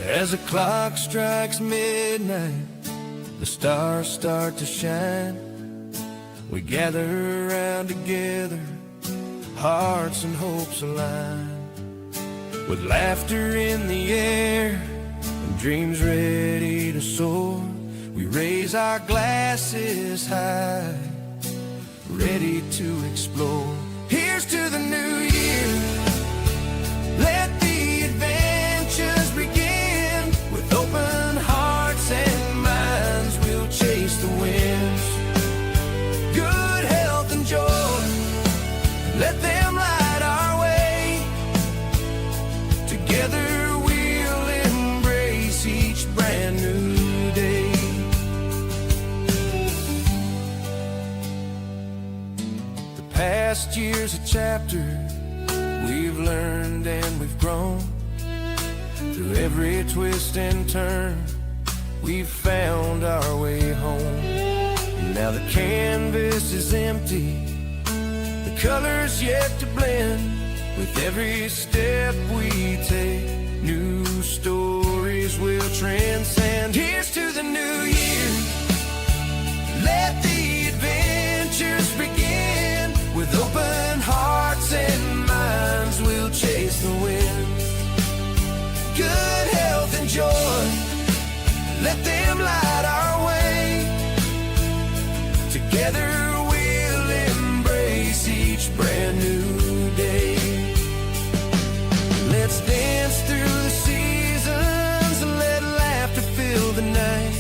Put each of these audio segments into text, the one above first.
As the clock strikes midnight, the stars start to shine. We gather around together, hearts and hopes align. With laughter in the air and dreams ready to soar, we raise our glasses high, ready to explore. Here's to the new year. Let the adventures begin. With open hearts and minds, we'll chase the winds. Good health and joy, let them light our way. Together we'll embrace each brand new day. The past year's a chapter we've learned and we've grown. Through every twist and turn, we've found our way home. Now the canvas is empty, the colors yet to blend. With every step we take, new stories will transcend. Here's to the new year. Let the adventures begin. With open hearts and minds, we'll chase the wind. Good health and joy, let them light our way. Together we'll embrace each brand new day. Let's dance through the seasons and let laughter fill the night.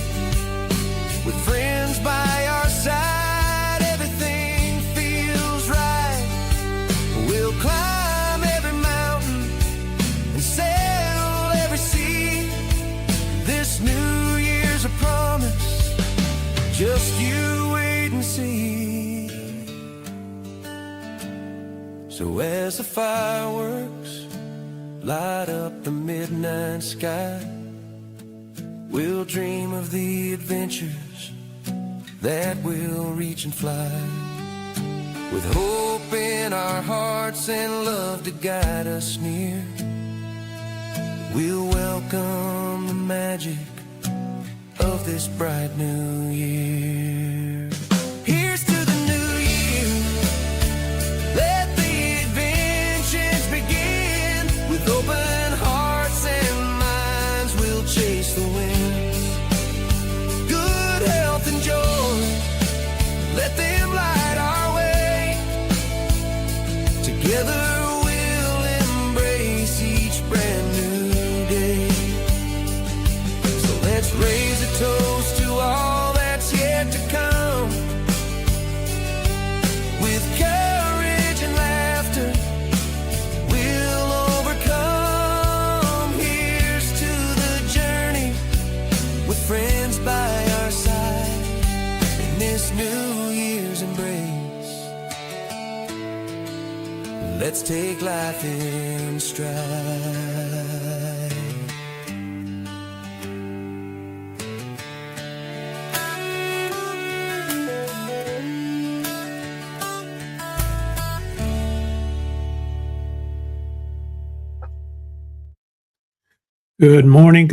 With friends by our side, everything feels right. We'll climb every mountain and sail every sea. This new year's a promise, just you wait and see. So as the fireworks light up the midnight sky, we'll dream of the adventures that we'll reach and fly. With hope in our hearts and love to guide us near, we'll welcome the magic of this bright new year. Here's to the new year. Let the adventures begin. With open hearts and minds, we'll chase the winds. Good health and joy, let them light our way. Together we'll embrace each brand new day. So let's raise a toast to all that's yet to come. With courage and laughter, we'll overcome. Here's to the journey, with friends by our side. In this new year's embrace, let's take life in stride. Good morning,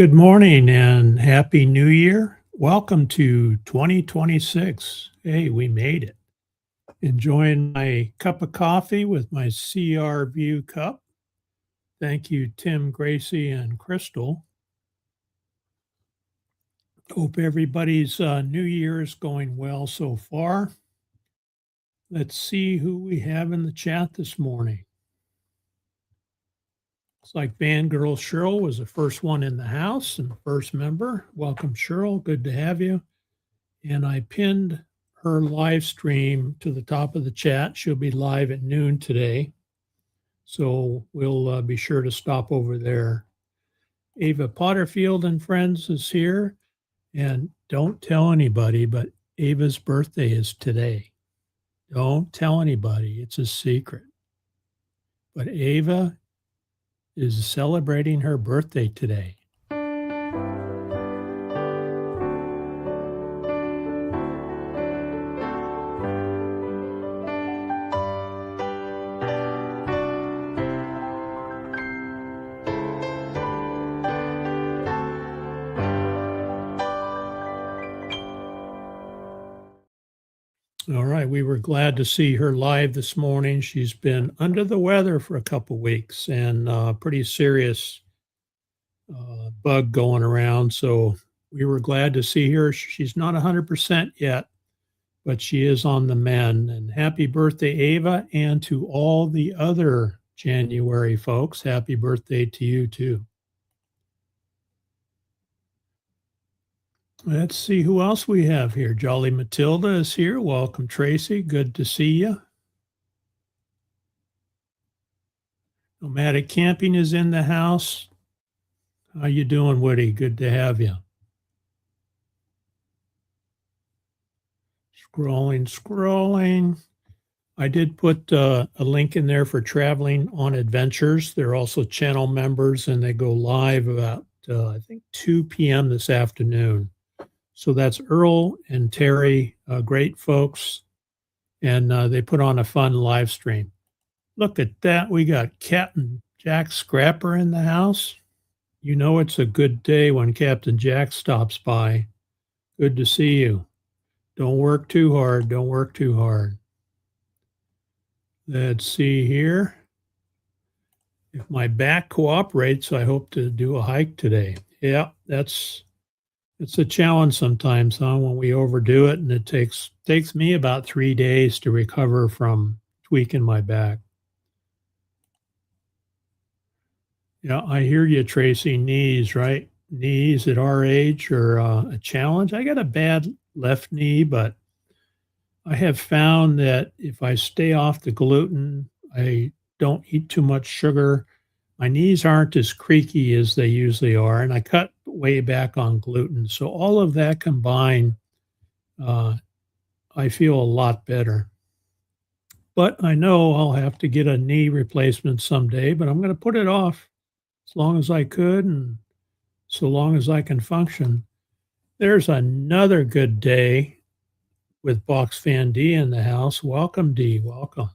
and Happy New Year. Welcome to 2026. Hey, we made it. Enjoying my cup of coffee with my CR View cup. Thank you, Tim, Gracie, and Crystal. Hope everybody's New Year is going well so far. Let's see who we have in the chat this morning. Looks like Fangirl Cheryl was the first one in the house and the first member. Welcome, Cheryl. Good to have you. And I pinned her live stream to the top of the chat. She'll be live at noon today. So we'll be sure to stop over there. Ava Potterfield and friends is here. And don't tell anybody, but Ava's birthday is today. Don't tell anybody. It's a secret. But Ava is celebrating her birthday today. All right. We were glad to see her live this morning. She's been under the weather for a couple weeks and pretty serious bug going around. So we were glad to see her. She's not 100% yet, but she is on the mend. And happy birthday, Ava, and to all the other January folks. Happy birthday to you, too. Let's see who else we have here. Jolly Matilda is here. Welcome, Tracy. Good to see you. Nomadic Camping is in the house. How you doing, Woody? Good to have you. Scrolling. I did put a link in there for Traveling on Adventures. They're also channel members, and they go live about, I think, 2 p.m. this afternoon. So that's Earl and Terry, great folks, and they put on a fun live stream. Look at that. We got Captain Jack Scrapper in the house. You know it's a good day when Captain Jack stops by. Good to see you. Don't work too hard. Don't work too hard. Let's see here. If my back cooperates, I hope to do a hike today. Yeah, it's a challenge sometimes, huh, when we overdo it, and it takes me about 3 days to recover from tweaking my back. Yeah, I hear you, Tracy. Knees, right? Knees at our age are a challenge. I got a bad left knee, but I have found that if I stay off the gluten, I don't eat too much sugar, my knees aren't as creaky as they usually are, and I cut way back on gluten. So all of that combined, I feel a lot better. But I know I'll have to get a knee replacement someday, but I'm going to put it off as long as I could and so long as I can function. There's another good day with Box Fan D in the house. Welcome, D. Welcome.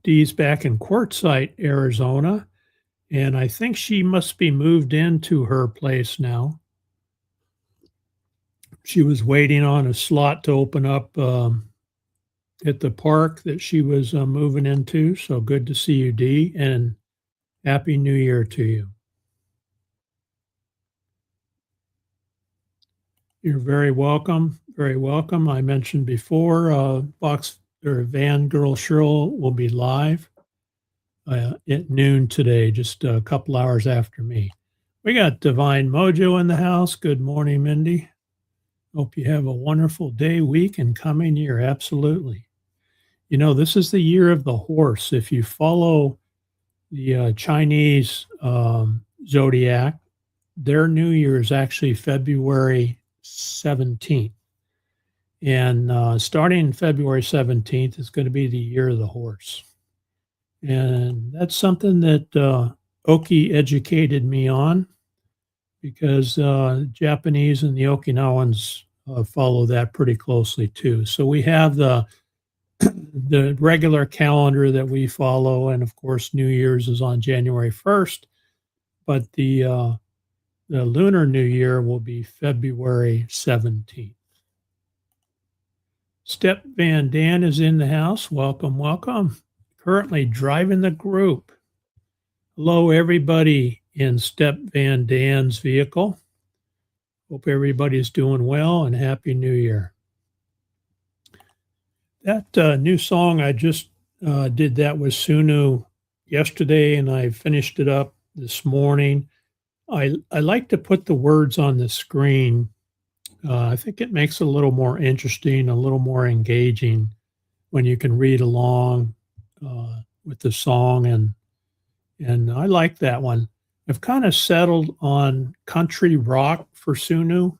Dee's back in Quartzsite, Arizona, and I think she must be moved into her place now. She was waiting on a slot to open up at the park that she was moving into. So good to see you, Dee, and Happy New Year to you. You're very welcome. Very welcome. I mentioned before, Van Girl Cheryl will be live at noon today, just a couple hours after me. We got Divine Mojo in the house. Good morning, Mindy. Hope you have a wonderful day, week, and coming year. Absolutely. You know, this is the year of the horse. If you follow the Chinese zodiac, their New Year is actually February 17th. And starting February 17th is going to be the year of the horse. And that's something that Oki educated me on, because Japanese and the Okinawans follow that pretty closely too. So we have the regular calendar that we follow, and of course New Year's is on January 1st, but the Lunar New Year will be February 17th. Step Van Dan is in the house. Welcome, welcome. Currently driving the group. Hello, everybody in Step Van Dan's vehicle. Hope everybody's doing well, and Happy New Year. That new song, I just did that with Sunu yesterday, and I finished it up this morning. I like to put the words on the screen. I think it makes it a little more interesting, a little more engaging when you can read along with the song, and I like that one. I've kind of settled on country rock for Sunu.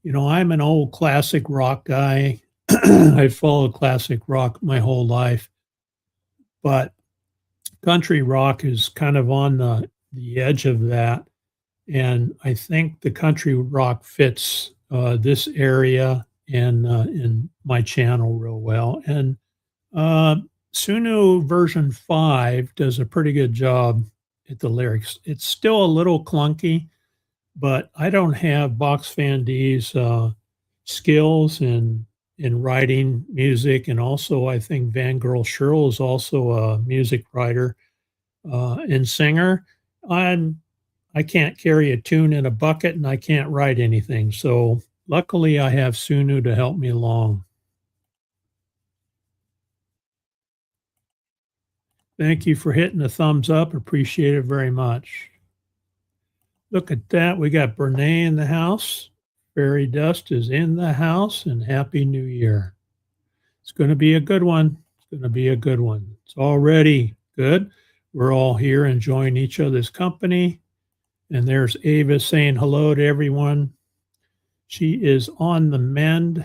You know, I'm an old classic rock guy. I've followed classic rock my whole life, but country rock is kind of on the edge of that, and I think the country rock fits this area and in my channel real well. And Sunu version 5 does a pretty good job at the lyrics. It's still a little clunky, but I don't have Box Fan D's skills and in writing music, and also I think Fangirl Cheryl is also a music writer and singer. I'm I can't carry a tune in a bucket, and I can't write anything. So luckily, I have Sunu to help me along. Thank you for hitting the thumbs up. Appreciate it very much. Look at that. We got Brene in the house. Fairy Dust is in the house, and Happy New Year. It's going to be a good one. It's going to be a good one. It's already good. We're all here enjoying each other's company. And there's Ava saying hello to everyone. She is on the mend.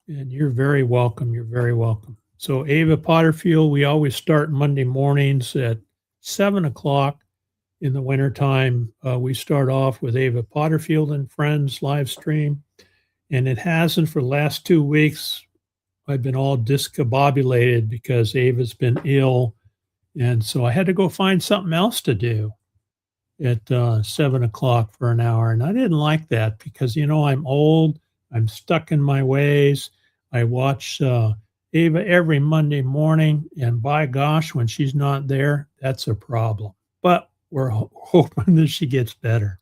And you're very welcome. You're very welcome. So, Ava Potterfield, we always start Monday mornings at 7 o'clock in the wintertime. We start off with Ava Potterfield and Friends live stream. And it hasn't for the last 2 weeks. I've been all discombobulated because Ava's been ill. And so I had to go find something else to do at 7 o'clock for an hour. And I didn't like that because, I'm old. I'm stuck in my ways. I watch Ava every Monday morning. And by gosh, when she's not there, that's a problem. But we're hoping that she gets better.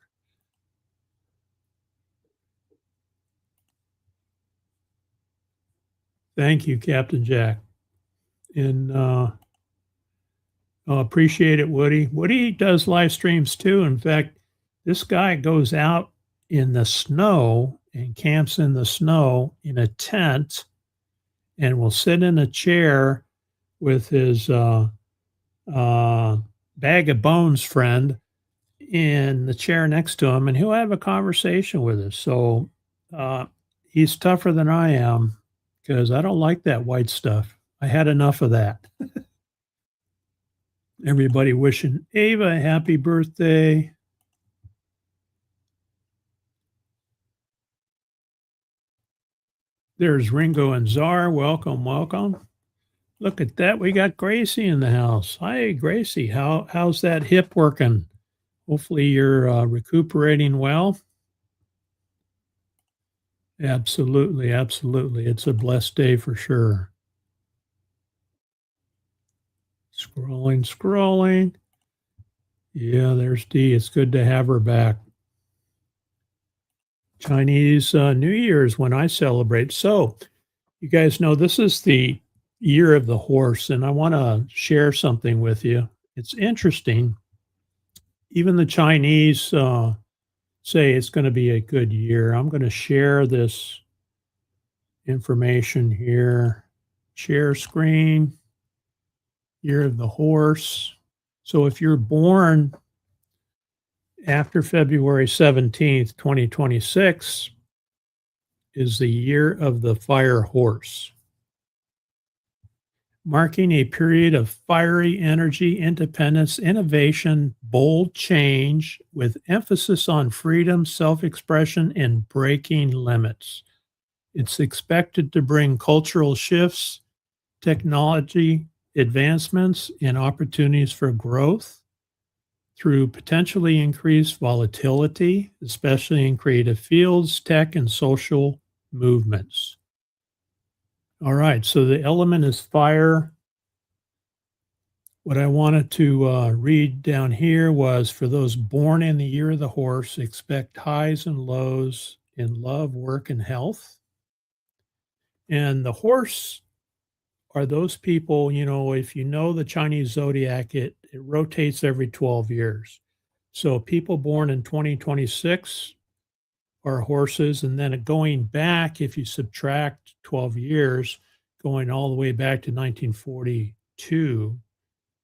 Thank you, Captain Jack. And appreciate it, Woody. Woody does live streams too. In fact, this guy goes out in the snow and camps in the snow in a tent and will sit in a chair with his bag of bones friend in the chair next to him, and he'll have a conversation with us. So he's tougher than I am because I don't like that white stuff. I had enough of that. Everybody wishing Ava a happy birthday. There's Ringo and Czar. Welcome, welcome. Look at that. We got Gracie in the house. Hi, Gracie. How's that hip working? Hopefully you're recuperating well. Absolutely, absolutely. It's a blessed day for sure. Scrolling. Yeah, there's Dee. It's good to have her back. Chinese New Year's when I celebrate. So, you guys know this is the year of the horse, and I want to share something with you. It's interesting. Even the Chinese say it's going to be a good year. I'm going to share this information here. Share screen. Year of the horse. So if you're born after February 17th, 2026, is the year of the fire horse, marking a period of fiery energy, independence, innovation, bold change, with emphasis on freedom, self-expression, and breaking limits. It's expected to bring cultural shifts, technology advancements, and opportunities for growth through potentially increased volatility, especially in creative fields, tech, and social movements. All right, so the element is fire. What I wanted to read down here was, for those born in the year of the horse, expect highs and lows in love, work, and health. And the horse are those people, if you know the Chinese zodiac, it rotates every 12 years. So people born in 2026 are horses. And then going back, if you subtract 12 years, going all the way back to 1942,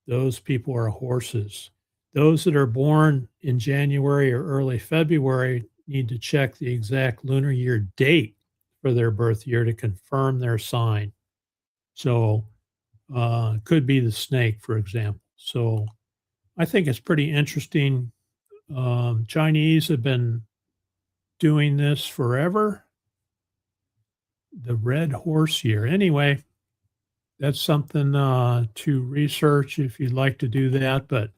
those people are horses. Those that are born in January or early February need to check the exact lunar year date for their birth year to confirm their sign. So it could be the snake, for example. So I think it's pretty interesting. Chinese have been doing this forever. The red horse year. Anyway, that's something to research if you'd like to do that, but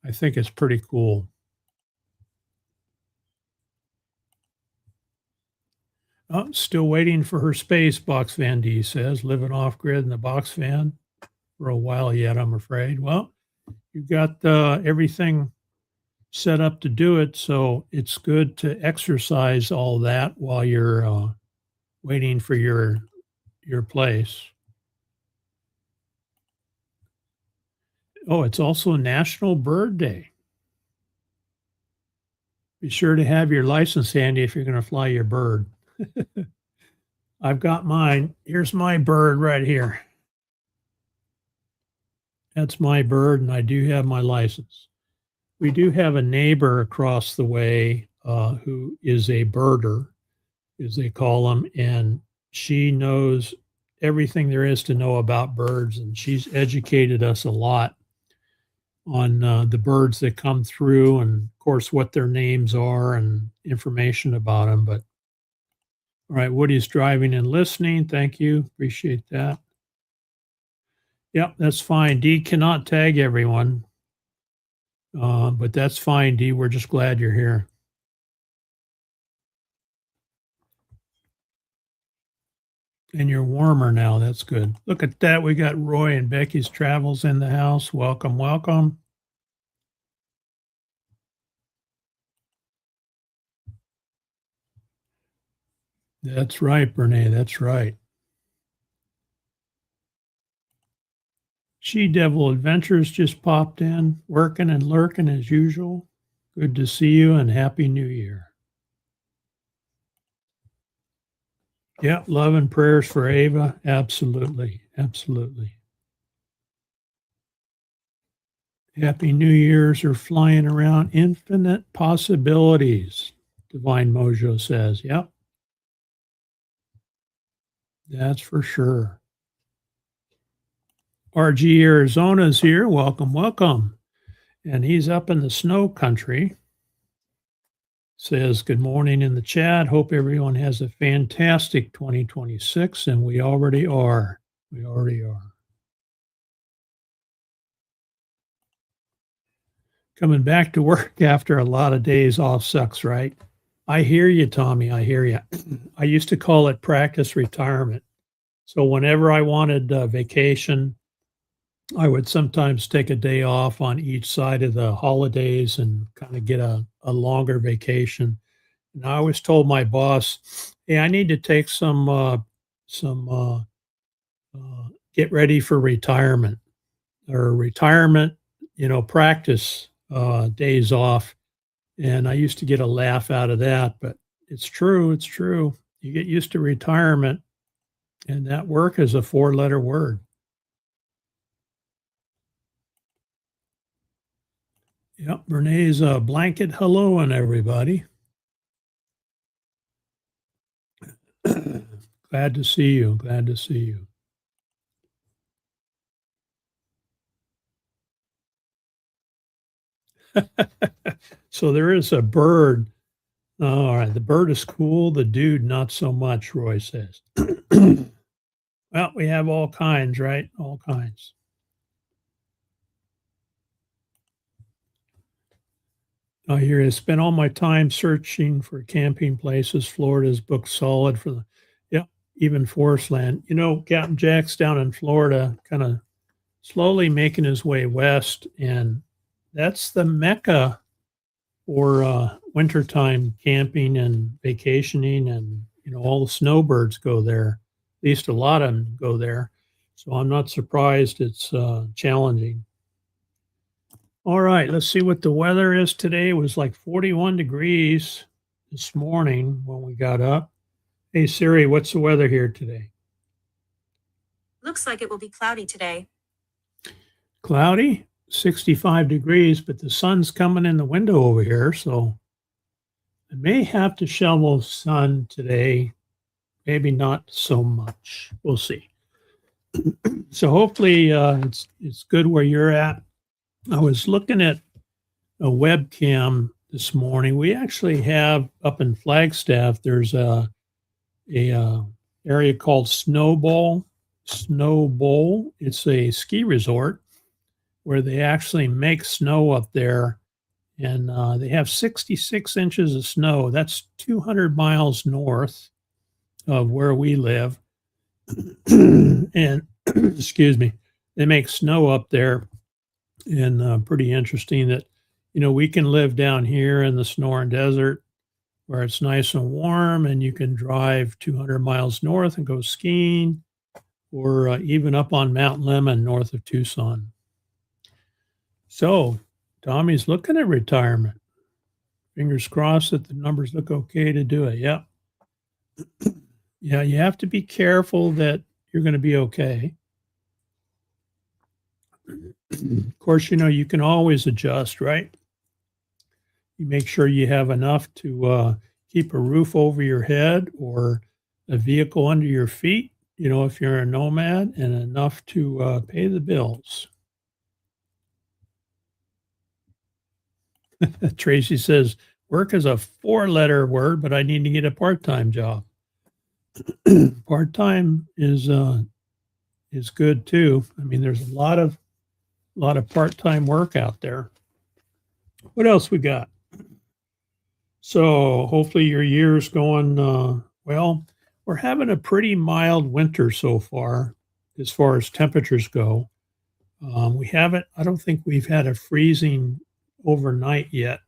I think it's pretty cool. Oh, still waiting for her space, Box Van D says, living off grid in the box van for a while yet, I'm afraid. Well, you've got everything set up to do it, so it's good to exercise all that while you're waiting for your place. Oh, it's also National Bird Day. Be sure to have your license handy if you're going to fly your bird. I've got mine. Here's my bird right here. That's my bird, and I do have my license. We do have a neighbor across the way who is a birder, as they call them, and she knows everything there is to know about birds, and she's educated us a lot on the birds that come through, and of course what their names are and information about them. But all right, Woody's driving and listening. Thank you. Appreciate that. Yep, that's fine. Dee cannot tag everyone, but that's fine, Dee. We're just glad you're here. And you're warmer now. That's good. Look at that. We got Roy and Becky's Travels in the house. Welcome, welcome. That's right, Brene. That's right. She Devil Adventures just popped in, working and lurking as usual. Good to see you and Happy New Year. Yeah, love and prayers for Ava. Absolutely. Absolutely. Happy New Year's are flying around. Infinite possibilities, Divine Mojo says. Yep. That's for sure. RG Arizona's here. Welcome, welcome. And he's up in the snow country. Says good morning in the chat. Hope everyone has a fantastic 2026, and we already are. We already are. Coming back to work after a lot of days off sucks, right? I hear you, Tommy. I hear you. I used to call it practice retirement. So whenever I wanted vacation, I would sometimes take a day off on each side of the holidays and kind of get a longer vacation. And I always told my boss, "Hey, I need to take some get ready for retirement or retirement, practice days off." And I used to get a laugh out of that, but it's true. It's true. You get used to retirement, and that work is a 4-letter word. Yep, Renee's a blanket hello and everybody. Glad to see you. Glad to see you. So there is a bird. All right, the bird is cool. The dude, not so much, Roy says. Well, we have all kinds, right? All kinds. Oh, here I spent all my time searching for camping places. Florida's booked solid for the, even forest land. Captain Jack's down in Florida, kind of slowly making his way west, and that's the mecca for wintertime camping and vacationing, and all the snowbirds go there. At least a lot of them go there. So I'm not surprised it's challenging. All right, let's see what the weather is today. It was like 41 degrees this morning when we got up. Hey Siri, what's the weather here today? Looks like it will be cloudy today. Cloudy, 65 degrees, but the sun's coming in the window over here, so I may have to shovel sun today. Maybe not so much. We'll see. So hopefully it's good where you're at. I was looking at a webcam this morning. We actually have up in Flagstaff, there's a area called Snow Bowl. It's a ski resort where they actually make snow up there, and they have 66 inches of snow. That's 200 miles north of where we live. And excuse me, they make snow up there, and pretty interesting that, we can live down here in the Sonoran Desert where it's nice and warm and you can drive 200 miles north and go skiing, or even up on Mount Lemmon north of Tucson. So Tommy's looking at retirement. Fingers crossed that the numbers look okay to do it. Yep. Yeah, you have to be careful that you're going to be okay. Of course, you can always adjust, right? You make sure you have enough to keep a roof over your head or a vehicle under your feet, if you're a nomad, and enough to pay the bills. Tracy says, work is a 4-letter word, but I need to get a part-time job. Part-time is good too. I mean, there's a lot of part-time work out there. What else we got? So hopefully your year's going well. We're having a pretty mild winter so far as temperatures go. I don't think we've had a freezing overnight yet.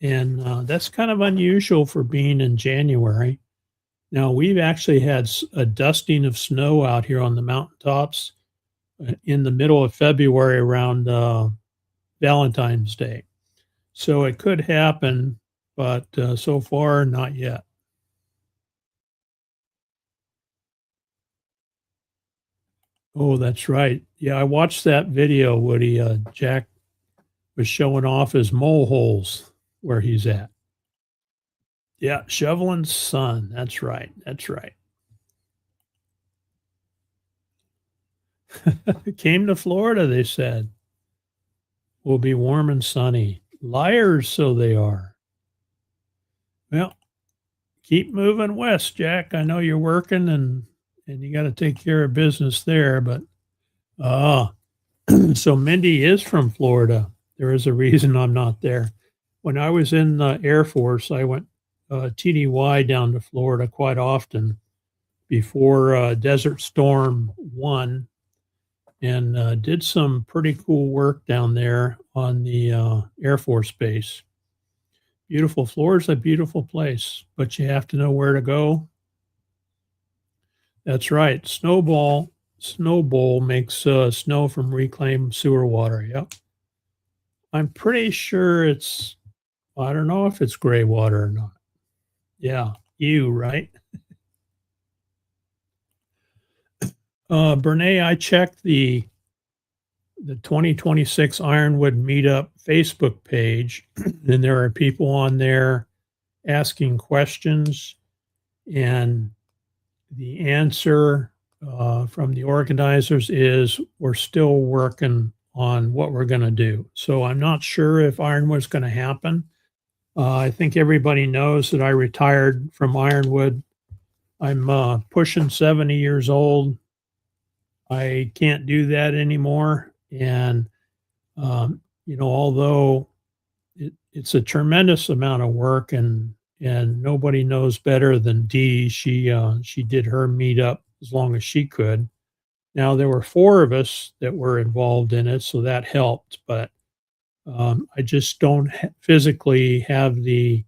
And that's kind of unusual for being in January. Now, we've actually had a dusting of snow out here on the mountaintops in the middle of February around Valentine's Day. So it could happen, but so far, not yet. Oh, that's right. Yeah, I watched that video, Woody. Jack was showing off his mole holes where he's at. Yeah, shoveling sun. That's right. That's right. Came to Florida, they said. Will be warm and sunny. Liars, so they are. Well, keep moving west, Jack. I know you're working and you got to take care of business there, but so Mindy is from Florida. There is a reason I'm not there. When I was in the Air Force, I went TDY down to Florida quite often before Desert Storm 1, and did some pretty cool work down there on the Air Force Base. Beautiful. Florida's a beautiful place, but you have to know where to go. That's right. Snowbowl makes snow from reclaimed sewer water. Yep. I'm pretty sure I don't know if it's gray water or not. Yeah, right? Brene, I checked the 2026 Ironwood Meetup Facebook page, and there are people on there asking questions, and the answer from the organizers is we're still working on what we're going to do. So I'm not sure if Ironwood's going to happen. I think everybody knows that I retired from Ironwood. I'm pushing 70 years old. I can't do that anymore. And, although it's a tremendous amount of work and nobody knows better than Dee, she did her meetup as long as she could. Now there were 4 of us that were involved in it, so that helped, but I just don't physically have the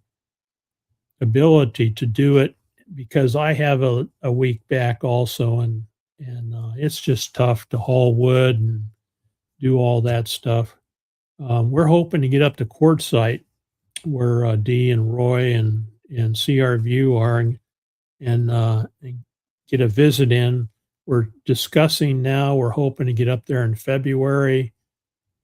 ability to do it because I have a weak back also, and it's just tough to haul wood and do all that stuff. We're hoping to get up to Quartzsite where Dee and Roy and CR View are and get a visit in. We're discussing now. We're hoping to get up there in February,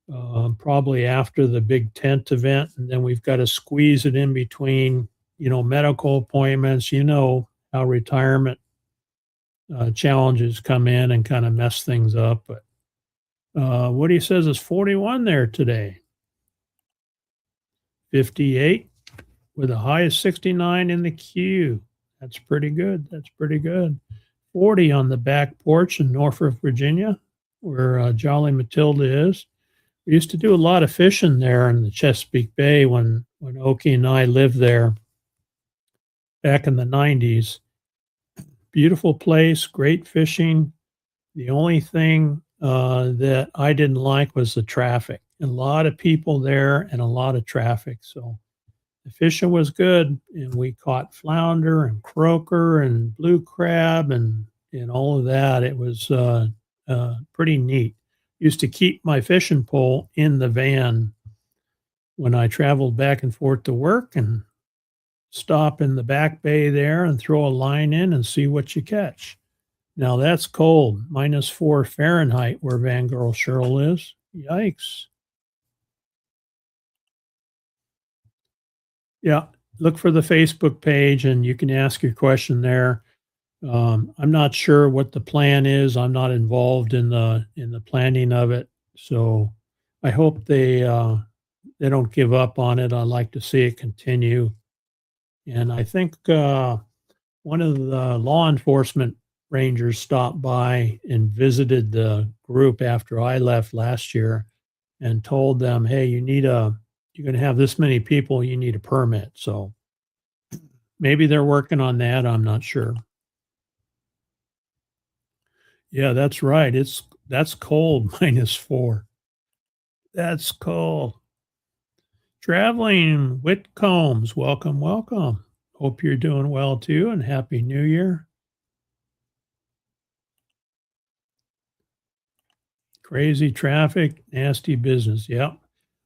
probably after the big tent event, and then we've got to squeeze it in between, medical appointments. How retirement challenges come in and kind of mess things up. But Woody says it's 41 there today. 58 with a high of 69 in the queue. That's pretty good. 40 on the back porch in Norfolk, Virginia, where Jolly Matilda is. We used to do a lot of fishing there in the Chesapeake Bay when Okie and I lived there back in the 90s. beautiful place, great fishing. The only thing that I didn't like was the traffic. A lot of people there and a lot of traffic. So the fishing was good, and we caught flounder and croaker and blue crab and all of that. It was pretty neat. Used to keep my fishing pole in the van when I traveled back and forth to work, and stop in the back bay there and throw a line in and see what you catch. Now that's cold, -4 Fahrenheit where Van Girl Cheryl is. Yikes. Yeah, look for the Facebook page and you can ask your question there. I'm not sure what the plan is. I'm not involved in the planning of it, so I hope they don't give up on it. I'd like to see it continue. And I think one of the law enforcement rangers stopped by and visited the group after I left last year and told them, "Hey, you're going to have this many people, you need a permit." So maybe they're working on that. I'm not sure. Yeah, that's right. That's cold, -4. That's cold. Traveling Whitcombs, welcome, welcome. Hope you're doing well too, and Happy New Year. Crazy traffic, nasty business. Yeah.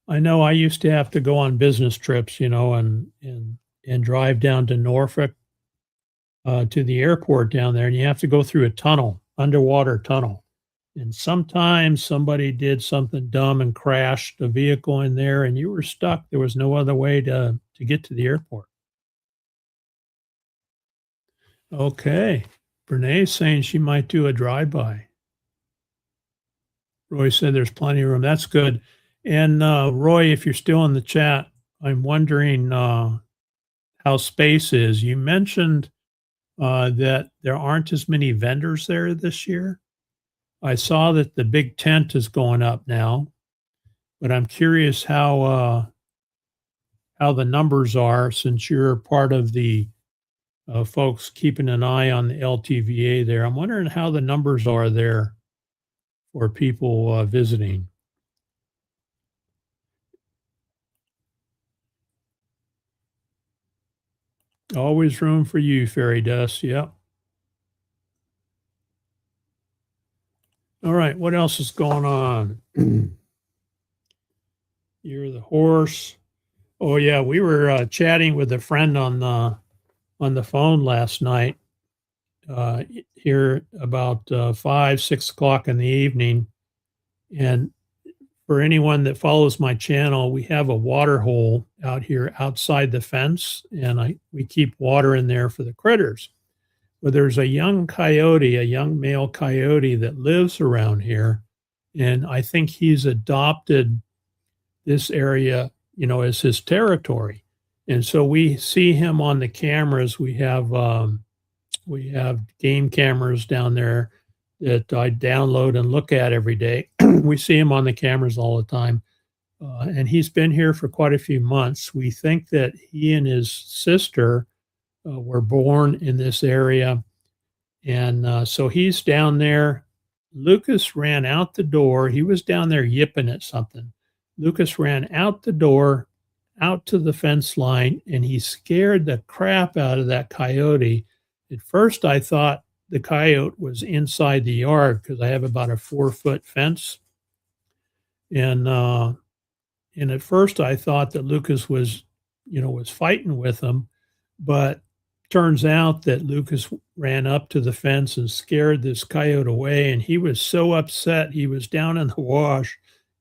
I know I used to have to go on business trips, and drive down to Norfolk to the airport down there, and you have to go through a tunnel, underwater tunnel. And sometimes somebody did something dumb and crashed a vehicle in there, and you were stuck. There was no other way to get to the airport. Okay. Brene's saying she might do a drive-by. Roy said there's plenty of room. That's good. And Roy, if you're still in the chat, I'm wondering how space is. You mentioned that there aren't as many vendors there this year. I saw that the big tent is going up now, but I'm curious how the numbers are since you're part of the folks keeping an eye on the LTVA there. I'm wondering how the numbers are there for people visiting. Always room for you, Fairy Dust. Yep. All right. What else is going on? You're the horse. Oh yeah, we were chatting with a friend on the phone last night. Here about 5, 6 o'clock in the evening, and for anyone that follows my channel, we have a water hole out here outside the fence, and we keep water in there for the critters. But there's a young coyote, a young male coyote that lives around here, and I think he's adopted this area, as his territory. And so we see him on the cameras. We have game cameras down there that I download and look at every day. We see him on the cameras all the time. And he's been here for quite a few months. We think that he and his sister were born in this area. And so he's down there. Lucas ran out the door. He was down there yipping at something. Lucas ran out the door, out to the fence line, and he scared the crap out of that coyote. At first, I thought the coyote was inside the yard because I have about a 4-foot fence. And at first I thought that Lucas was fighting with him, but turns out that Lucas ran up to the fence and scared this coyote away. And he was so upset. He was down in the wash,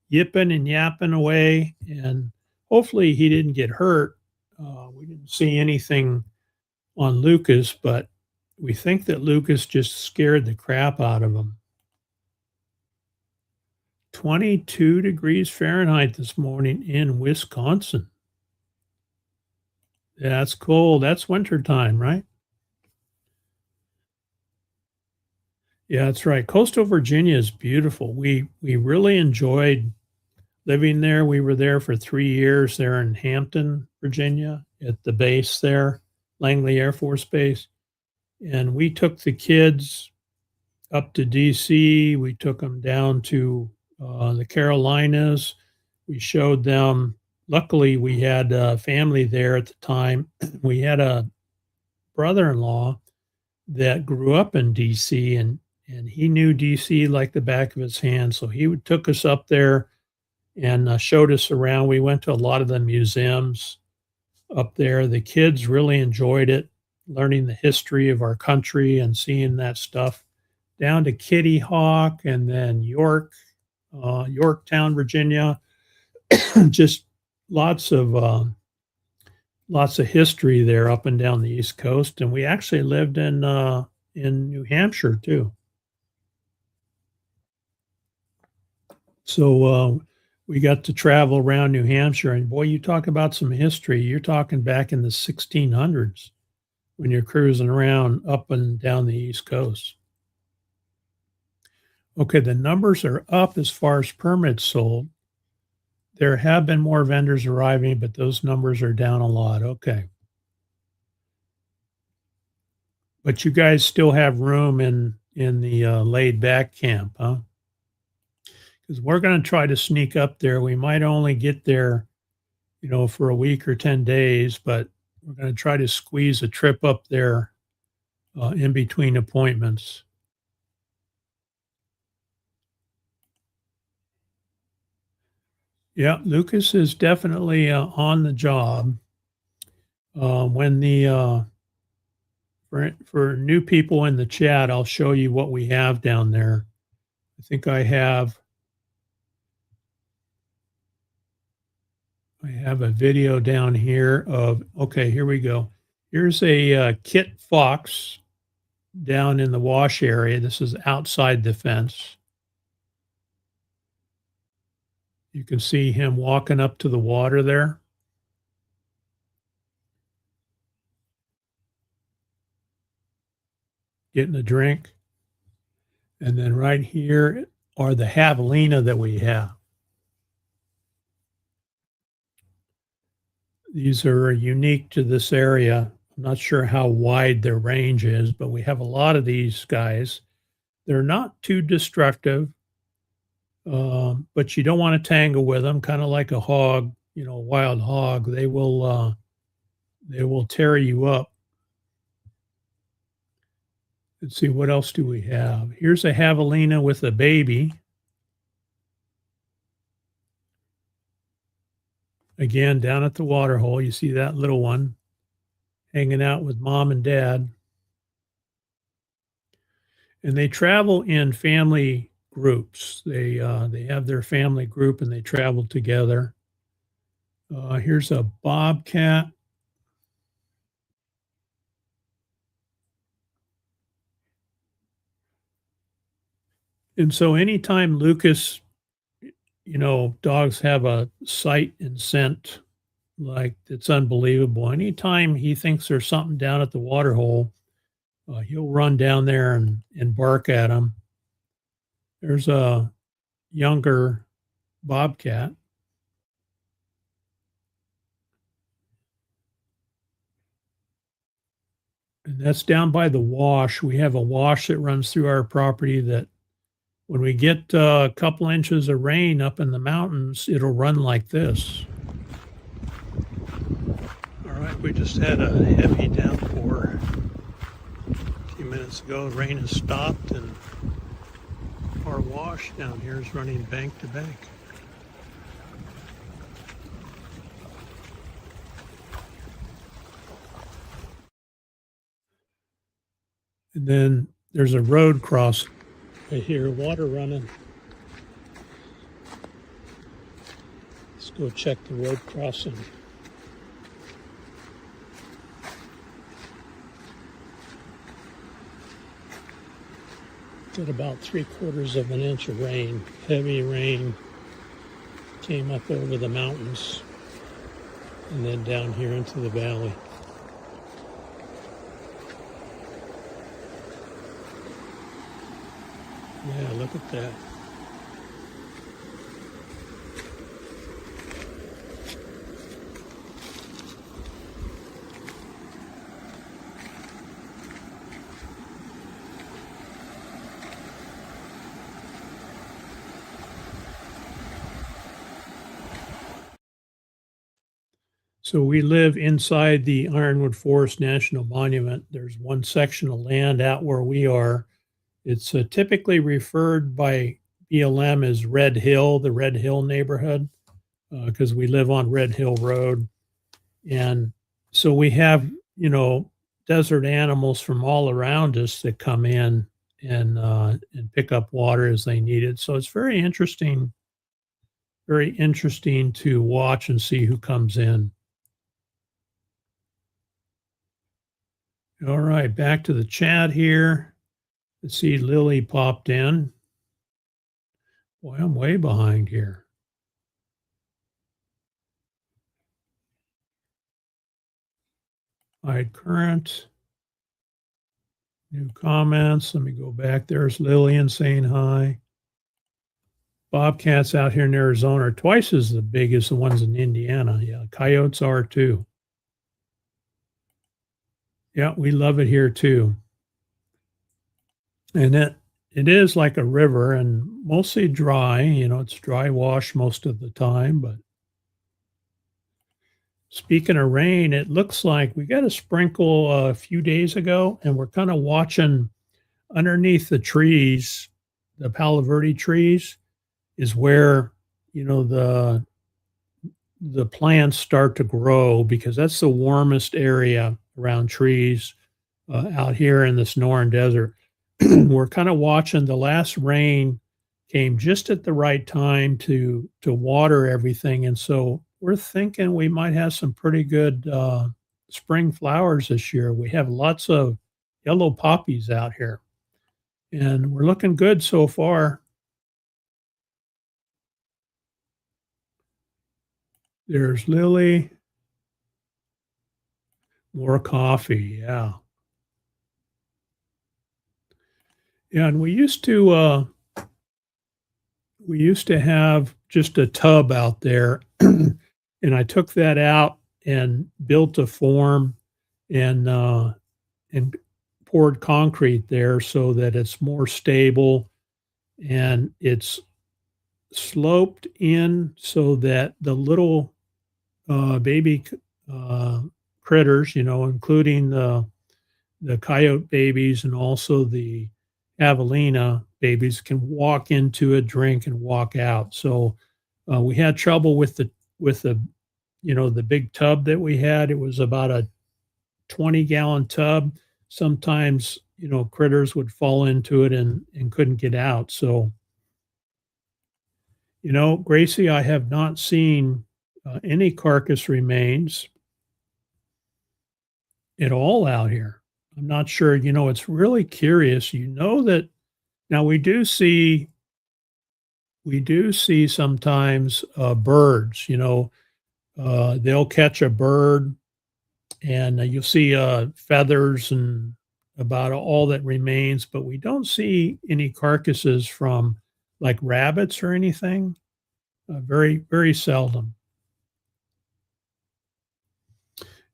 yipping and yapping away. And hopefully he didn't get hurt. We didn't see anything on Lucas, but we think that Lucas just scared the crap out of him. 22 degrees Fahrenheit this morning in Wisconsin. That's cold. That's wintertime, right? Yeah, that's right. Coastal Virginia is beautiful. We really enjoyed living there. We were there for 3 years there in Hampton, Virginia, at the base there, Langley Air Force Base. And we took the kids up to DC. We took them down to the Carolinas. We showed them. Luckily, we had a family there at the time. We had a brother-in-law that grew up in DC, and he knew DC like the back of his hand. So he took us up there and showed us around. We went to a lot of the museums up there. The kids really enjoyed it, learning the history of our country and seeing that stuff. Down to Kitty Hawk and then Yorktown, Virginia. Just lots of history there up and down the East Coast. And we actually lived in New Hampshire too. So we got to travel around New Hampshire, and boy, you talk about some history. You're talking back in the 1600s when you're cruising around up and down the East Coast. Okay, the numbers are up as far as permits sold. There have been more vendors arriving, but those numbers are down a lot. Okay. But you guys still have room in the laid back camp, huh? Because we're going to try to sneak up there. We might only get there, for a week or 10 days, but we're going to try to squeeze a trip up there in between appointments. Yeah, Lucas is definitely on the job. When for new people in the chat, I'll show you what we have down there. I think I have a video down here of, okay, here we go. Here's a kit fox down in the wash area. This is outside the fence. You can see him walking up to the water there. Getting a drink. And then right here are the javelina that we have. These are unique to this area. I'm not sure how wide their range is, but we have a lot of these guys. They're not too destructive, but you don't want to tangle with them, kind of like a hog, a wild hog. They will tear you up. Let's see, what else do we have? Here's a javelina with a baby. Again, down at the water hole, you see that little one hanging out with mom and dad. And they travel in family groups. They have their family group and they travel together. Here's a bobcat. And so anytime Lucas, dogs have a sight and scent like it's unbelievable. Anytime he thinks there's something down at the water hole, he'll run down there and bark at them. There's a younger bobcat. And that's down by the wash. We have a wash that runs through our property that when we get a couple inches of rain up in the mountains, it'll run like this. All right, we just had a heavy downpour a few minutes ago. The rain has stopped and our wash down here is running bank to bank. And then there's a road crossing. I hear water running. Let's go check the road crossing. Got about 3/4 of an inch of rain. Heavy rain came up over the mountains and then down here into the valley. Yeah, look at that. So we live inside the Ironwood Forest National Monument. There's one section of land out where we are. It's typically referred by BLM as Red Hill, the Red Hill neighborhood, because we live on Red Hill Road. And so we have, desert animals from all around us that come in and pick up water as they need it. So it's very interesting to watch and see who comes in. All right, back to the chat here. Let's see, Lily popped in. Boy, I'm way behind here. All right, current. New comments. Let me go back. There's Lillian saying hi. Bobcats out here in Arizona are twice as big as the ones in Indiana. Yeah, coyotes are too. Yeah, we love it here too. And it is like a river and mostly dry. It's dry wash most of the time. But speaking of rain, it looks like we got a sprinkle a few days ago, and we're kind of watching underneath the trees, the Palo Verde trees, is where the plants start to grow, because that's the warmest area around trees out here in the Sonoran Desert. We're kind of watching. The last rain came just at the right time to water everything, and so we're thinking we might have some pretty good spring flowers this year. We have lots of yellow poppies out here, and we're looking good so far. There's Lily. More coffee, yeah. Yeah, and we used to have just a tub out there, and I took that out and built a form and poured concrete there so that it's more stable, and it's sloped in so that the little baby critters, including the coyote babies and also the javelina babies, can walk into it, drink, and walk out. So we had trouble with the the big tub that we had. It was about a 20-gallon tub. Sometimes critters would fall into it and couldn't get out. So Gracie, I have not seen any carcass remains at all out here. I'm not sure. It's really curious. That now we do see sometimes birds. They'll catch a bird, and you'll see feathers and about all that remains, but we don't see any carcasses from like rabbits or anything. Very, very seldom.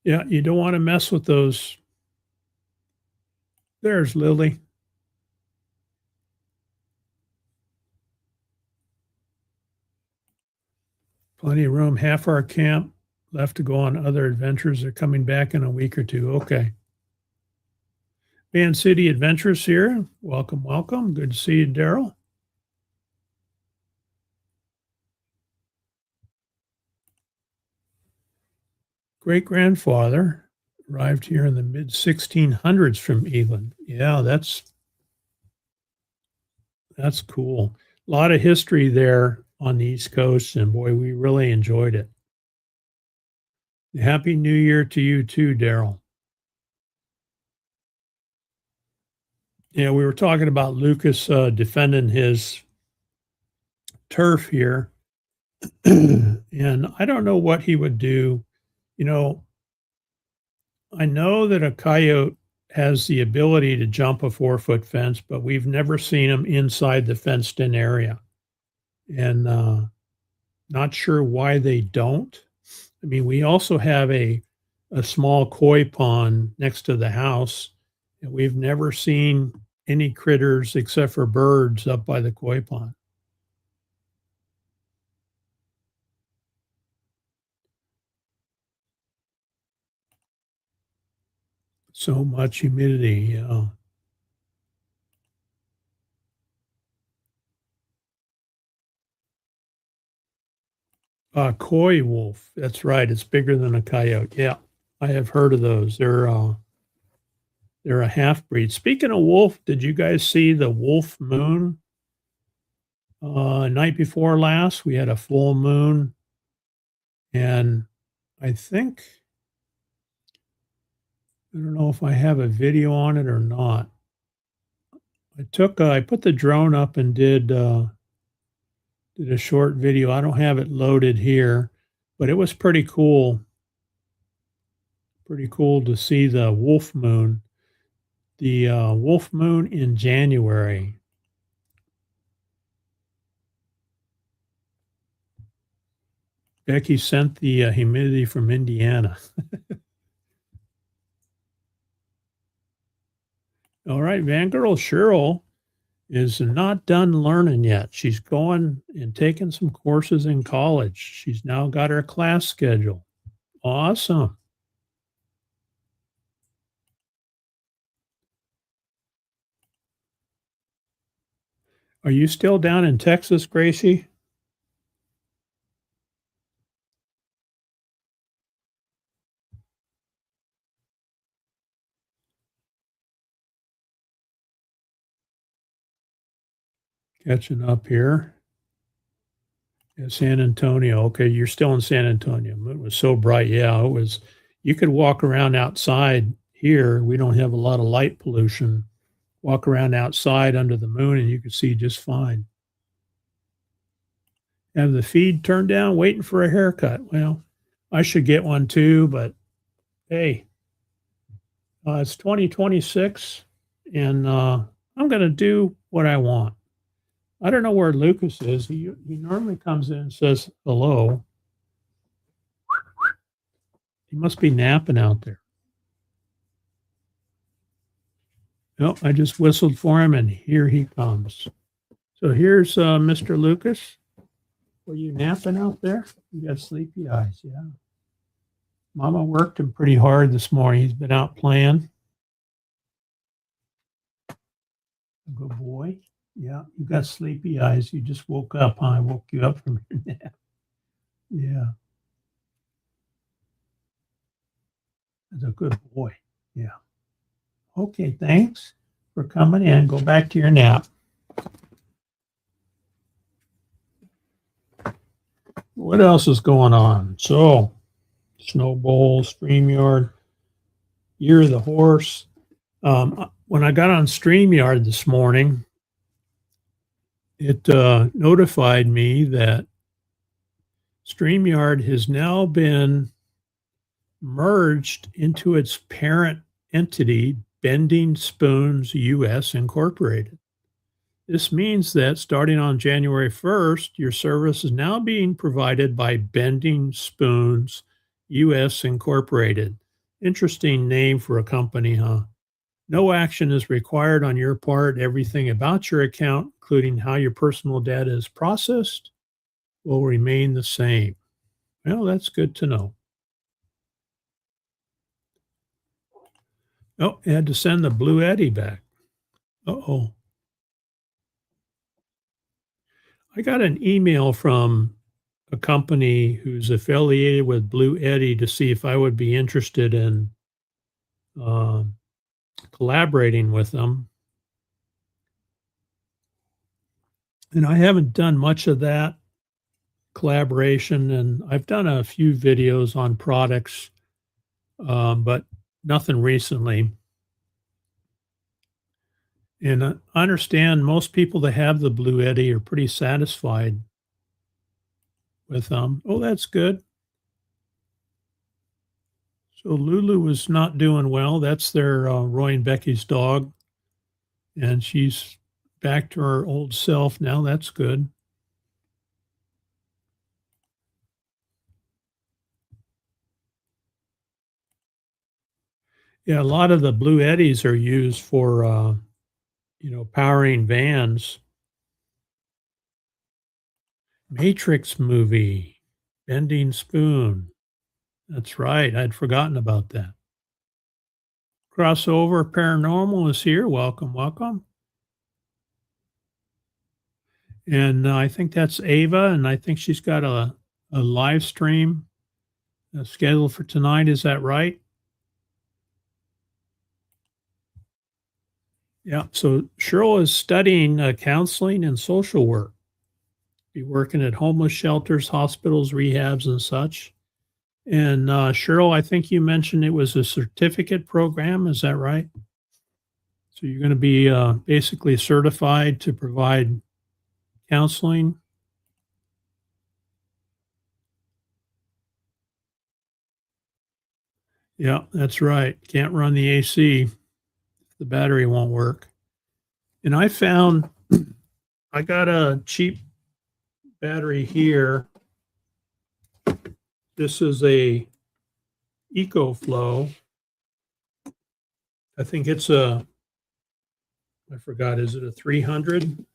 Yeah, you don't want to mess with those. There's Lily. Plenty of room. Half our camp left to go on other adventures. They're coming back in a week or two. Okay. Van City Adventures here. Welcome, welcome. Good to see you, Daryl. Great-grandfather arrived here in the mid-1600s from England. Yeah, that's cool. A lot of history there on the East Coast, and boy, we really enjoyed it. Happy New Year to you too, Daryl. Yeah, we were talking about Lucas defending his turf here, and I don't know what he would do. I know that a coyote has the ability to jump a 4-foot fence, but we've never seen him inside the fenced-in area, and not sure why they don't. I mean, we also have a small koi pond next to the house, and we've never seen any critters except for birds up by the koi pond. So much humidity, yeah. Coy wolf, that's right, it's bigger than a coyote, yeah. I have heard of those. They're a half-breed. Speaking of wolf, did you guys see the wolf moon? Night before last, we had a full moon, and I think I don't know if I have a video on it or not. I put the drone up and did a short video. I don't have it loaded here, but it was pretty cool. Pretty cool to see the wolf moon. The wolf moon in January. Becky sent the humidity from Indiana. All right, Fangirl Cheryl is not done learning yet. She's going and taking some courses in college. She's now got her class schedule. Awesome. Are you still down in Texas, Gracie? Catching up here. Yeah, San Antonio. Okay, you're still in San Antonio. It was so bright. Yeah, it was. You could walk around outside here. We don't have a lot of light pollution. Walk around outside under the moon and you could see just fine. Have the feed turned down, waiting for a haircut. Well, I should get one too, but hey, it's 2026 and I'm going to do what I want. I don't know where Lucas is. He normally comes in and says hello. He must be napping out there. No, I just whistled for him and here he comes. So here's Mr. Lucas. Were you napping out there? You got sleepy eyes, yeah. Mama worked him pretty hard this morning. He's been out playing. Good boy. Yeah, you got sleepy eyes. You just woke up, huh? I woke you up from your nap. Yeah. That's a good boy. Yeah. Okay, thanks for coming in. Go back to your nap. What else is going on? So, Snowball, StreamYard, Year of the Horse. When I got on StreamYard this morning, it notified me that StreamYard has now been merged into its parent entity, Bending Spoons US Incorporated. This means that starting on January 1st, your service is now being provided by Bending Spoons US Incorporated. Interesting name for a company, huh? No action is required on your part. Everything about your account, including how your personal data is processed, will remain the same. Well, that's good to know. Oh, I had to send the Blue Eddy back. Uh-oh. I got an email from a company who's affiliated with Blue Eddy to see if I would be interested in collaborating with them. And I haven't done much of that collaboration, and I've done a few videos on products, but nothing recently. And I understand most people that have the Blue Eddy are pretty satisfied with them. Oh, that's good. So Lulu is not doing well. That's their Roy and Becky's dog. And she's back to her old self now. That's good. Yeah, a lot of the Blue Eddies are used for, powering vans. Matrix movie, Bending Spoon. That's right. I'd forgotten about that. Crossover Paranormal is here. Welcome, welcome. And I think that's Ava, and I think she's got a live stream scheduled for tonight. Is that right? Yeah. So Cheryl is studying counseling and social work. Be working at homeless shelters, hospitals, rehabs, and such. And Cheryl, I think you mentioned it was a certificate program. Is that right? So you're going to be basically certified to provide counseling. Yeah, that's right. Can't run the AC. The battery won't work. And I found I got a cheap battery here. This is a EcoFlow. I think it's I forgot, is it a 300?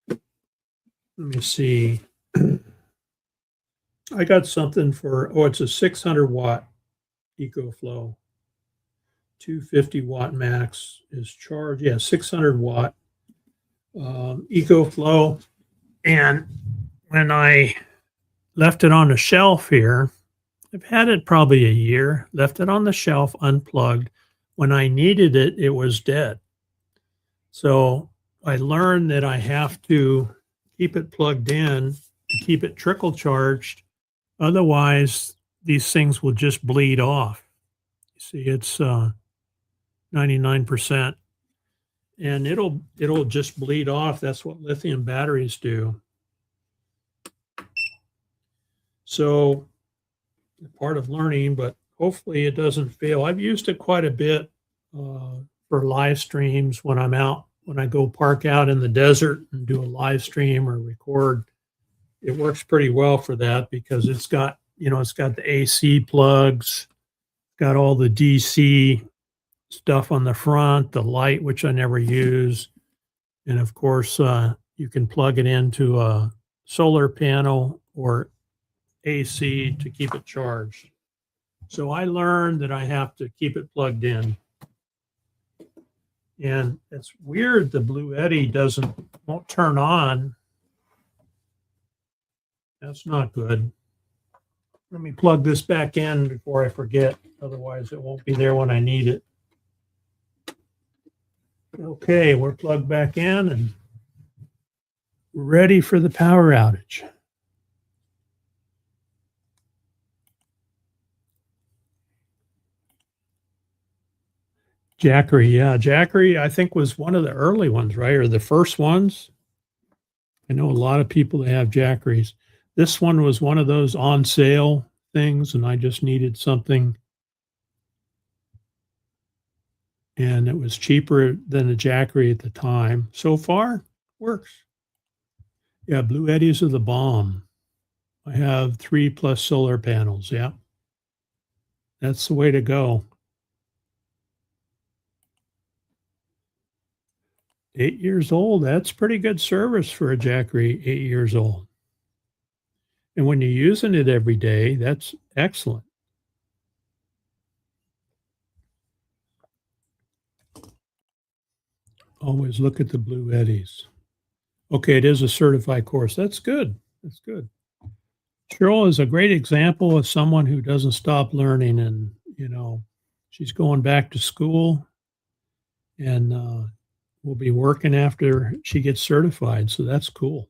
Let me see. I got something for, it's a 600 watt EcoFlow. 250 watt max is charged. Yeah, 600 watt EcoFlow. And when I left it on the shelf here, I've had it probably a year, left it on the shelf unplugged. When I needed it, it was dead. So I learned that I have to keep it plugged in to keep it trickle charged. Otherwise, these things will just bleed off. You see, it's 99%, and it'll just bleed off. That's what lithium batteries do. So part of learning, but hopefully it doesn't fail. I've used it quite a bit for live streams when I'm out, when I go park out in the desert and do a live stream or record. It works pretty well for that because it's got, it's got the AC plugs, got all the DC stuff on the front, the light, which I never use. And of course, you can plug it into a solar panel or AC to keep it charged. So I learned that I have to keep it plugged in. And it's weird the Bluetti won't turn on. That's not good. Let me plug this back in before I forget. Otherwise, it won't be there when I need it. Okay, we're plugged back in and ready for the power outage. Jackery, yeah. Jackery, I think, was one of the early ones, right? Or the first ones. I know a lot of people that have Jackeries. This one was one of those on sale things, and I just needed something. And it was cheaper than a Jackery at the time. So far, works. Yeah, Bluettis are the bomb. I have 3+ solar panels. Yeah. That's the way to go. 8 years old, that's pretty good service for a Jackery, 8 years old. And when you're using it every day, that's excellent. Always look at the Bluettis. Okay, it is a certified course. That's good. That's good. Cheryl is a great example of someone who doesn't stop learning, and she's going back to school and will be working after she gets certified. So that's cool.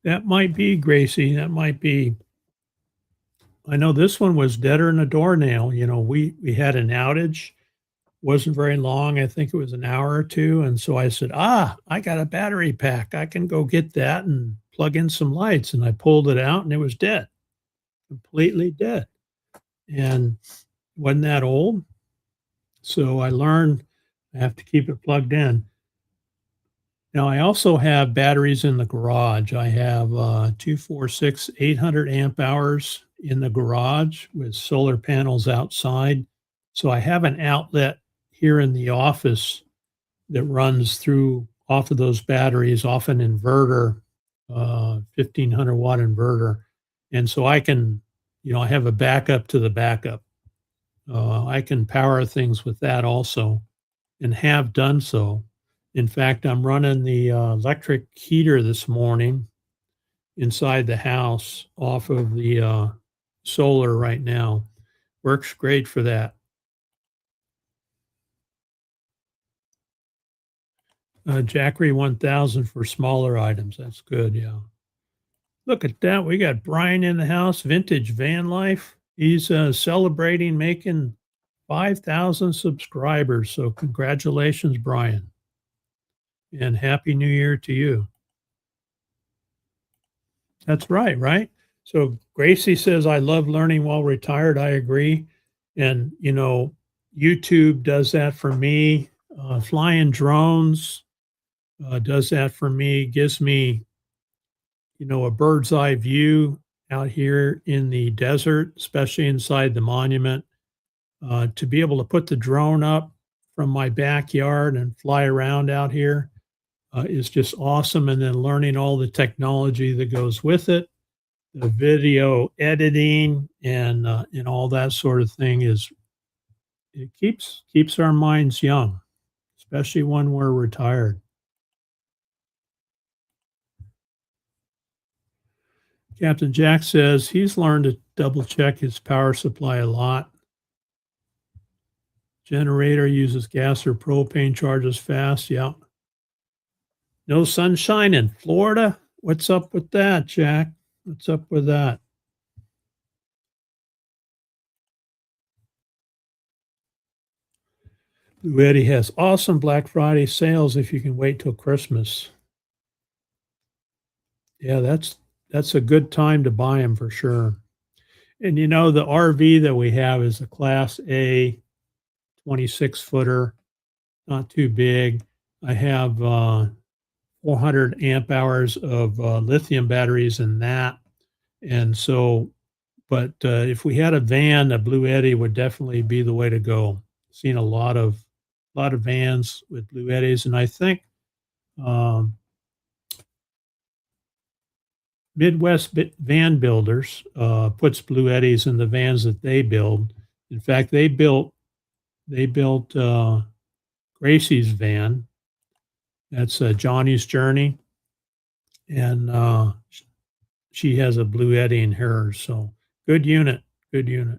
That might be, Gracie. That might be. I know this one was deader than a doornail. We had an outage. Wasn't very long. I think it was an hour or two. And so I said, I got a battery pack. I can go get that and plug in some lights. And I pulled it out and it was dead. Completely dead. And wasn't that old. So I learned I have to keep it plugged in. Now, I also have batteries in the garage. I have 246 800 amp hours in the garage with solar panels outside. So I have an outlet here in the office that runs through off of those batteries, off an inverter, 1500 watt inverter. And so I can I have a backup to the backup. I can power things with that also and have done so. In fact, I'm running the electric heater this morning inside the house off of the solar right now. Works great for that. Jackery 1000 for smaller items. That's good. Yeah. Look at that. We got Brian in the house, vintage van life. He's celebrating making 5,000 subscribers. So congratulations, Brian. And happy new year to you. That's right, right? So Gracie says, I love learning while retired. I agree. And, YouTube does that for me. Flying drones does that for me, gives me, a bird's eye view out here in the desert, especially inside the monument. To be able to put the drone up from my backyard and fly around out here is just awesome. And then learning all the technology that goes with it, the video editing and all that sort of thing it keeps our minds young, especially when we're retired. Captain Jack says he's learned to double check his power supply a lot. Generator uses gas or propane, charges fast. Yeah. No sunshine in Florida? What's up with that, Jack? What's up with that? Blue Eddy has awesome Black Friday sales if you can wait till Christmas. Yeah, that's a good time to buy them for sure. And the RV that we have is a Class A 26-footer, not too big. I have 400 amp hours of lithium batteries in that. And so, but if we had a van, a Blue Eddy would definitely be the way to go. Seen a lot of vans with Blue Eddys, and I think Midwest Van Builders puts Blue Eddys in the vans that they build. In fact, they built Gracie's van. That's Johnny's Journey, and she has a Blue Eddy in hers. So good unit, good unit.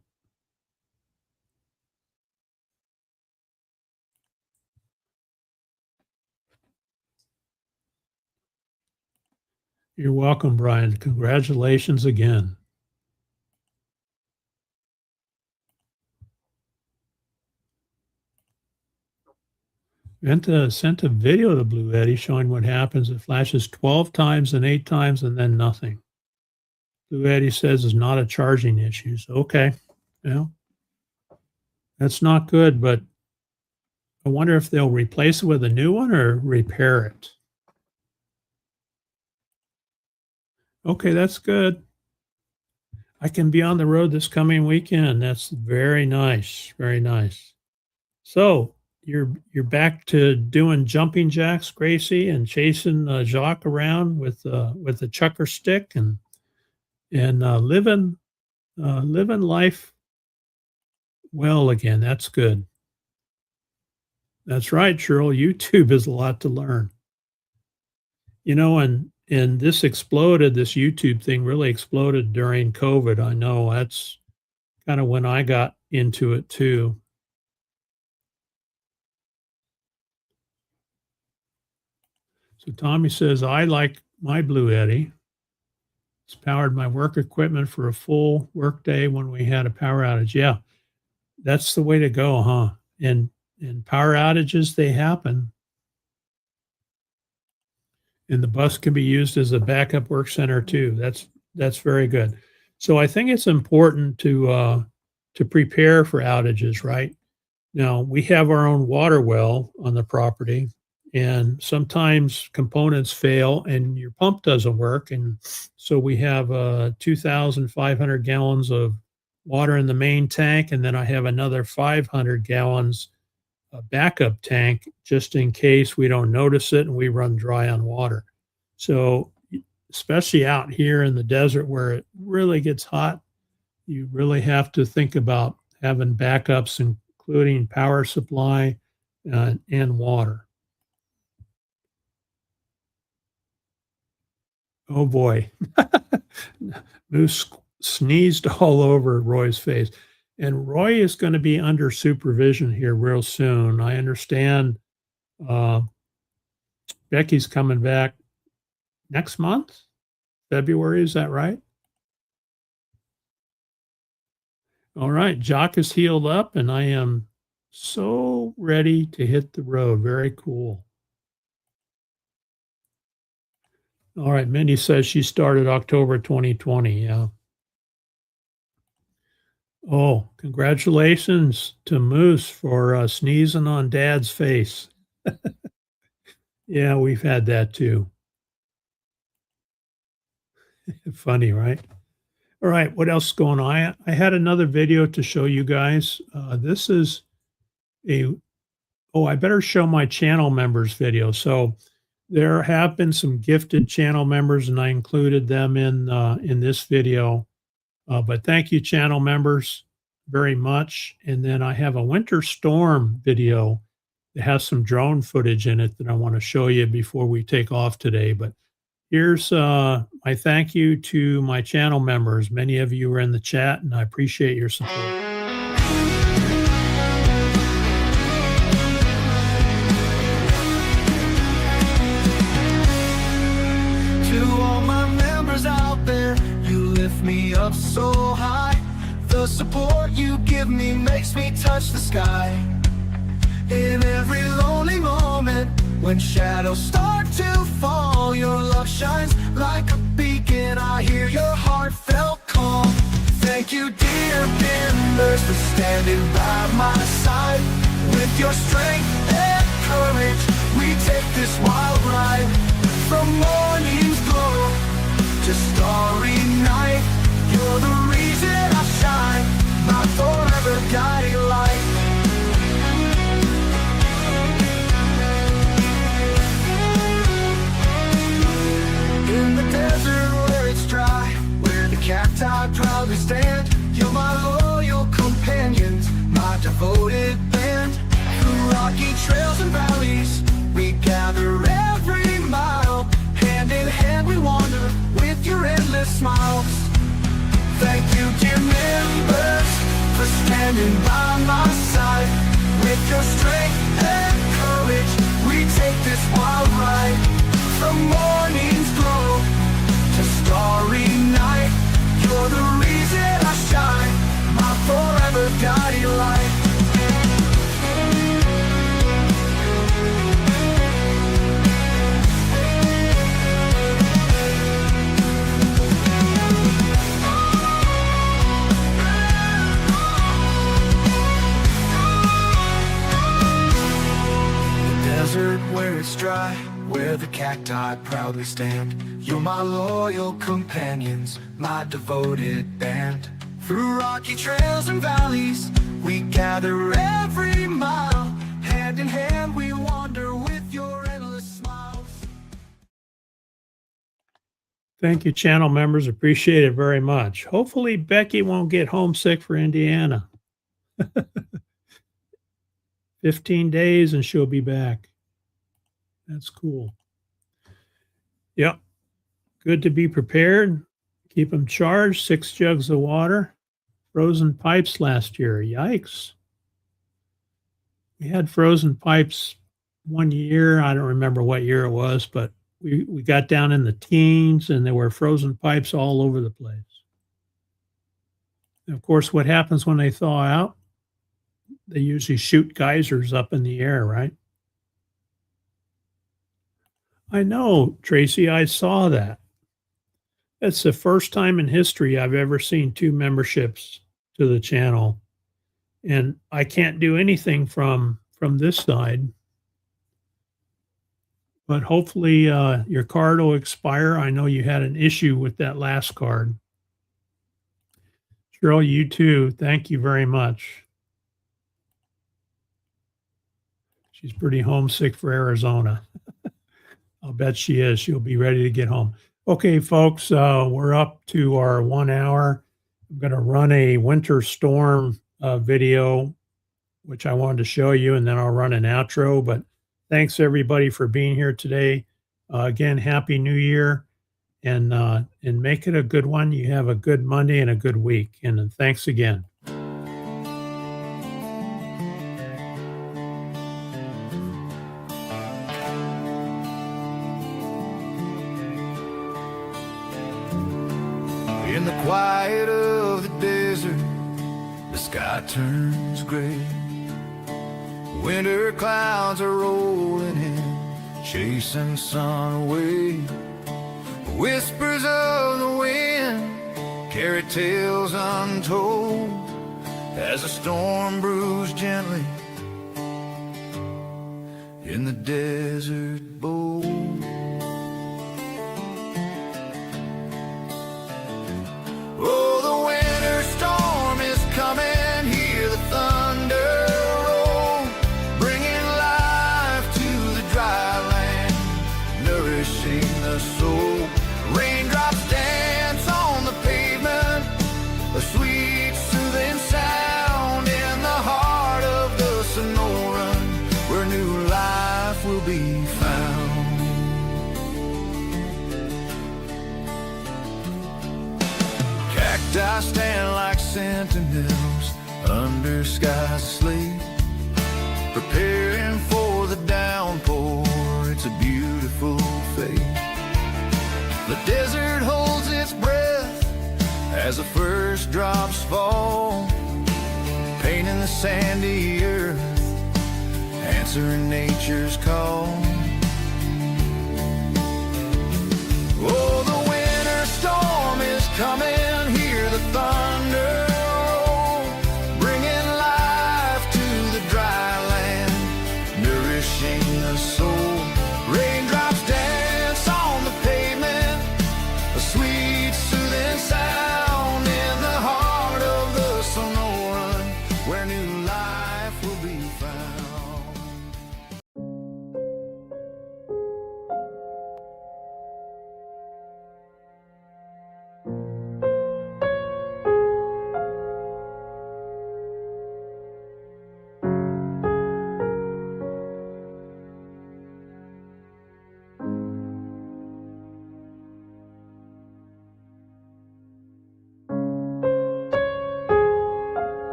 You're welcome, Brian. Congratulations again. Sent a video to Blue Eddy showing what happens. It flashes 12 times and 8 times and then nothing. Blue Eddy says it's not a charging issue. So, okay. Well, that's not good, but I wonder if they'll replace it with a new one or repair it. Okay, that's good. I can be on the road this coming weekend. That's very nice. Very nice. So you're back to doing jumping jacks, Gracie, and chasing Jacques around with a chucker stick and living life well again. That's good. That's right, Cheryl. YouTube is a lot to learn. And this exploded, this YouTube thing really exploded during COVID. I know that's kind of when I got into it too. So Tommy says, I like my Blue Eddy. It's powered my work equipment for a full work day when we had a power outage. Yeah, that's the way to go, huh? And power outages, they happen. And the bus can be used as a backup work center too. That's very good. So I think it's important to prepare for outages, right? Now we have our own water well on the property, and sometimes components fail and your pump doesn't work, and so we have 2,500 gallons of water in the main tank, and then I have another 500 gallons backup tank just in case we don't notice it and we run dry on water. So especially out here in the desert where it really gets hot, You really have to think about having backups, including power supply and water. Oh boy. Moose sneezed all over Roy's face. And Roy is going to be under supervision here real soon. I understand Becky's coming back next month, February. Is that right? All right. Jock is healed up, and I am so ready to hit the road. Very cool. All right. Mindy says she started October 2020. Yeah. Oh, congratulations to Moose for sneezing on Dad's face. Yeah, we've had that too. Funny, right? All right, what else is going on? I had another video to show you guys. This is I better show my channel members video. So there have been some gifted channel members, and I included them in this video. But thank you, channel members, very much. And then I have a winter storm video that has some drone footage in it that I want to show you before we take off today. But here's my thank you to my channel members. Many of you are in the chat, and I appreciate your support. Me up so high. The support you give me makes me touch the sky. In every lonely moment, when shadows start to fall, your love shines like a beacon. I hear your heartfelt call. Thank you, dear members, for standing by my side. With your strength and courage, we take this wild ride. From morning's glow to starry night, you're the reason I shine, my forever guiding light. In the desert where it's dry, where the cacti proudly stand, you're my loyal companions, my devoted band. Through rocky trails and valleys, we gather every mile. Hand in hand we wander with your endless smiles. Thank you, dear members, for standing by my side. With your strength and courage, we take this wild ride. From morning's glow to starry night, you're the reason I shine, my forever guiding light. Where it's dry, where the cacti proudly stand, you're my loyal companions, my devoted band. Through rocky trails and valleys, we gather every mile. Hand in hand we wander with your endless smiles. Thank you, channel members. Appreciate it very much. Hopefully Becky won't get homesick for Indiana. 15 days and she'll be back. That's cool. Yep. Good to be prepared. Keep them charged. 6 jugs of water. Frozen pipes last year. Yikes. We had frozen pipes one year. I don't remember what year it was, but we got down in the teens and there were frozen pipes all over the place. And of course, what happens when they thaw out? They usually shoot geysers up in the air, right? I know, Tracy, I saw that. It's the first time in history I've ever seen 2 memberships to the channel. And I can't do anything from this side. But hopefully your card will expire. I know you had an issue with that last card. Cheryl, you too. Thank you very much. She's pretty homesick for Arizona. I'll bet she is. She'll be ready to get home. Okay, folks, we're up to our 1 hour. I'm going to run a winter storm video, which I wanted to show you, and then I'll run an outro. But thanks everybody for being here today. Again, Happy New Year, and make it a good one. You have a good Monday and a good week. And thanks again. In the quiet of the desert, the sky turns gray. Winter clouds are rolling in, chasing sun away. Whispers of the wind carry tales untold as the storm brews gently in the desert bowl. Oh, the winter storm is coming, hear the thunder roll, bringing life to the dry land, nourishing the soul. Raindrops dance on the pavement, a sweet soothing sound in the heart of the Sonoran, where new life will be found. Cacti stand like sentinels under skies asleep, preparing for the downpour. It's a beautiful fate. The desert holds its breath as the first drops fall, painting the sandy earth, answering nature's call.